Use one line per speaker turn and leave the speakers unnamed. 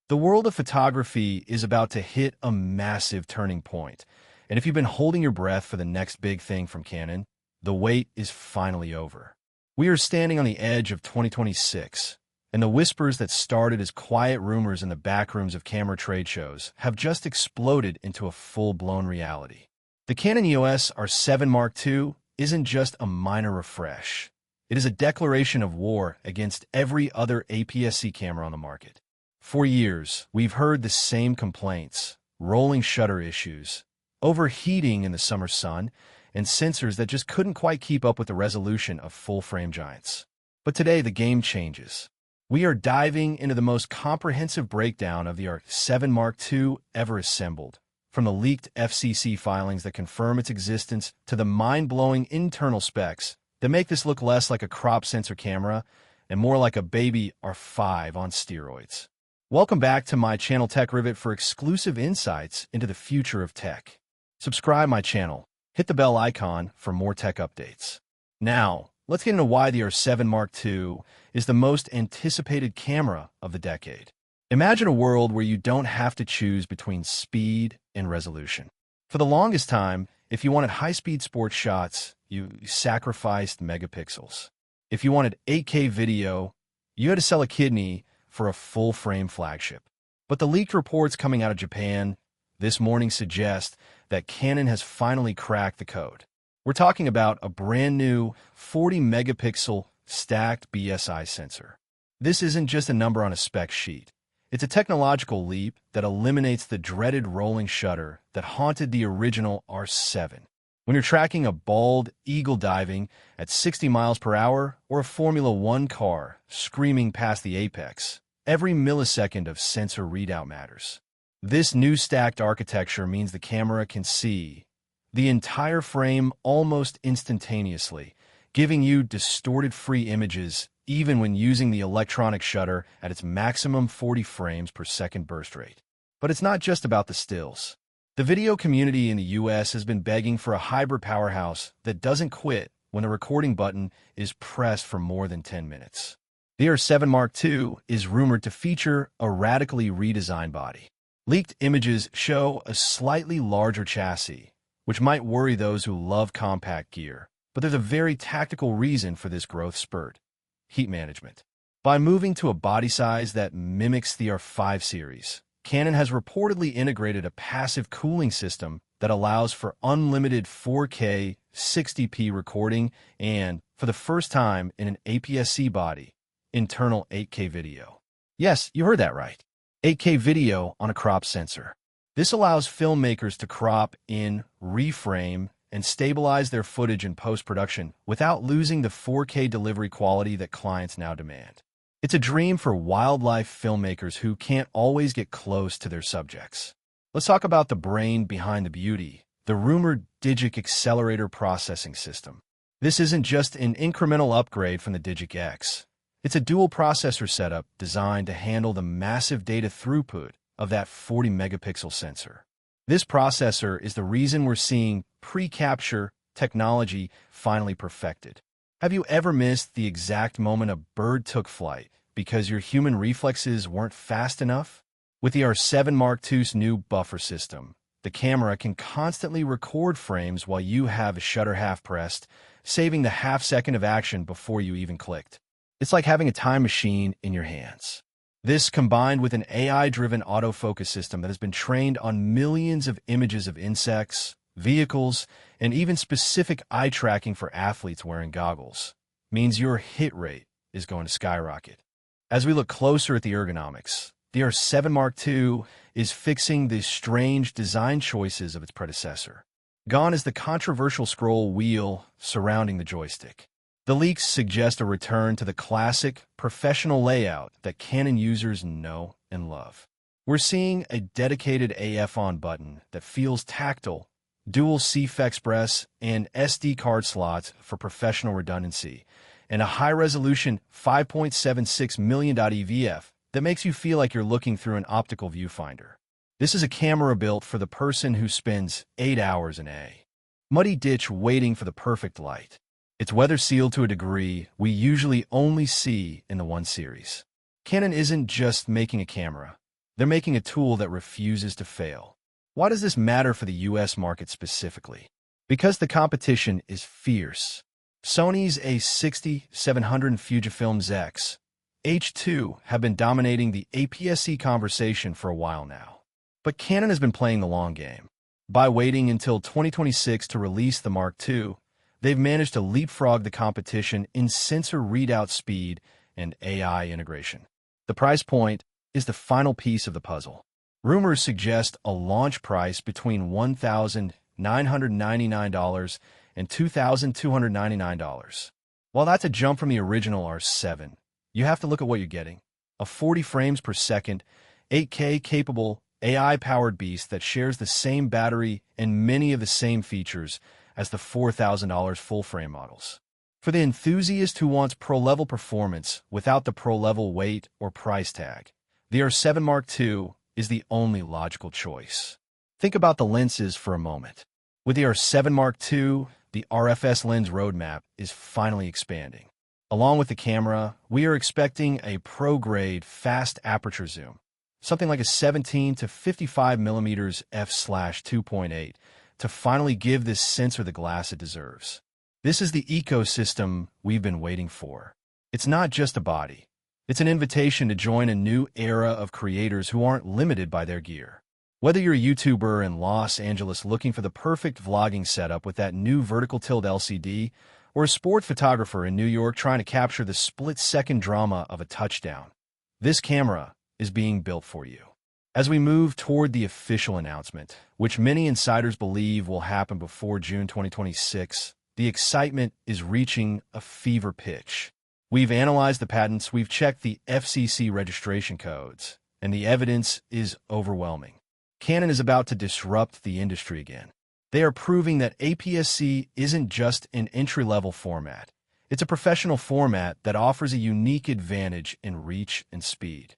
The world of photography is about to hit a massive turning point, and if you've been holding your breath for the next big thing from Canon, the wait is finally over. We are standing on the edge of 2026, and the whispers that started as quiet rumors in the back rooms of camera trade shows have just exploded into a full-blown reality. The Canon EOS R7 Mark II isn't just a minor refresh. It is a declaration of war against every other APS-C camera on the market. For years, we've heard the same complaints: rolling shutter issues, overheating in the summer sun, and sensors that just couldn't quite keep up with the resolution of full-frame giants. But today, the game changes. We are diving into the most comprehensive breakdown of the R7 Mark II ever assembled, from the leaked FCC filings that confirm its existence to the mind-blowing internal specs that make this look less like a crop sensor camera and more like a baby R5 on steroids. Welcome back to my channel Tech Rivet for exclusive insights into the future of tech. Subscribe my channel, hit the bell icon for more tech updates. Now, let's get into why the R7 Mark II is the most anticipated camera of the decade. Imagine a world where you don't have to choose between speed and resolution. For the longest time, if you wanted high-speed sports shots, you sacrificed megapixels. If you wanted 8K video, you had to sell a kidney for a full-frame flagship. But the leaked reports coming out of Japan this morning suggest that Canon has finally cracked the code. We're talking about a brand new 40-megapixel stacked BSI sensor. This isn't just a number on a spec sheet. It's a technological leap that eliminates the dreaded rolling shutter that haunted the original R7. When you're tracking a bald eagle diving at 60 miles per hour or a Formula One car screaming past the apex, every millisecond of sensor readout matters. This new stacked architecture means the camera can see the entire frame almost instantaneously, giving you distorted-free images even when using the electronic shutter at its maximum 40 frames per second burst rate. But it's not just about the stills. The video community in the US has been begging for a hybrid powerhouse that doesn't quit when the recording button is pressed for more than 10 minutes. The R7 Mark II is rumored to feature a radically redesigned body. Leaked images show a slightly larger chassis, which might worry those who love compact gear. But there's a very tactical reason for this growth spurt: heat management. By moving to a body size that mimics the R5 series, Canon has reportedly integrated a passive cooling system that allows for unlimited 4K 60p recording and, for the first time in an APS-C body, internal 8K video. Yes, you heard that right. 8K video on a crop sensor. This allows filmmakers to crop in, reframe, and stabilize their footage in post-production without losing the 4K delivery quality that clients now demand. It's a dream for wildlife filmmakers who can't always get close to their subjects. Let's talk about the brain behind the beauty, the rumored Digic Accelerator processing system. This isn't just an incremental upgrade from the Digic X. It's a dual processor setup designed to handle the massive data throughput of that 40-megapixel sensor. This processor is the reason we're seeing pre-capture technology finally perfected. Have you ever missed the exact moment a bird took flight because your human reflexes weren't fast enough? With the R7 Mark II's new buffer system, the camera can constantly record frames while you have a shutter half pressed, saving the half second of action before you even clicked. It's like having a time machine in your hands. This, combined with an AI-driven autofocus system that has been trained on millions of images of insects, vehicles, and even specific eye tracking for athletes wearing goggles, means your hit rate is going to skyrocket. As we look closer at the ergonomics, the R7 Mark II is fixing the strange design choices of its predecessor. Gone is the controversial scroll wheel surrounding the joystick. The leaks suggest a return to the classic, professional layout that Canon users know and love. We're seeing a dedicated AF on button that feels tactile, dual CF Express and SD card slots for professional redundancy, and a high-resolution 5.76 million EVF that makes you feel like you're looking through an optical viewfinder. This is a camera built for the person who spends 8 hours in a muddy ditch waiting for the perfect light. It's weather-sealed to a degree we usually only see in the 1 series. Canon isn't just making a camera. They're making a tool that refuses to fail. Why does this matter for the US market specifically? Because the competition is fierce. Sony's A60-700 and Fujifilm's X-H2 have been dominating the APS-C conversation for a while now. But Canon has been playing the long game. By waiting until 2026 to release the Mark II, they've managed to leapfrog the competition in sensor readout speed and AI integration. The price point is the final piece of the puzzle. Rumors suggest a launch price between $1,999 and $2,299. While that's a jump from the original R7, you have to look at what you're getting. A 40 frames per second, 8K capable, AI-powered beast that shares the same battery and many of the same features as the $4,000 full-frame models. For the enthusiast who wants pro-level performance without the pro-level weight or price tag, the R7 Mark II is the only logical choice. Think about the lenses for a moment. With the R7 Mark II, the RFS lens roadmap is finally expanding. Along with the camera, we are expecting a pro-grade fast aperture zoom, something like a 17 to 55 millimeters f/2.8, to finally give this sensor the glass it deserves. This is the ecosystem we've been waiting for. It's not just a body. It's an invitation to join a new era of creators who aren't limited by their gear. Whether you're a YouTuber in Los Angeles looking for the perfect vlogging setup with that new vertical tilt LCD, or a sport photographer in New York trying to capture the split-second drama of a touchdown, this camera is being built for you. As we move toward the official announcement, which many insiders believe will happen before June 2026, the excitement is reaching a fever pitch. We've analyzed the patents, we've checked the FCC registration codes, and the evidence is overwhelming. Canon is about to disrupt the industry again. They are proving that APS-C isn't just an entry-level format. It's a professional format that offers a unique advantage in reach and speed.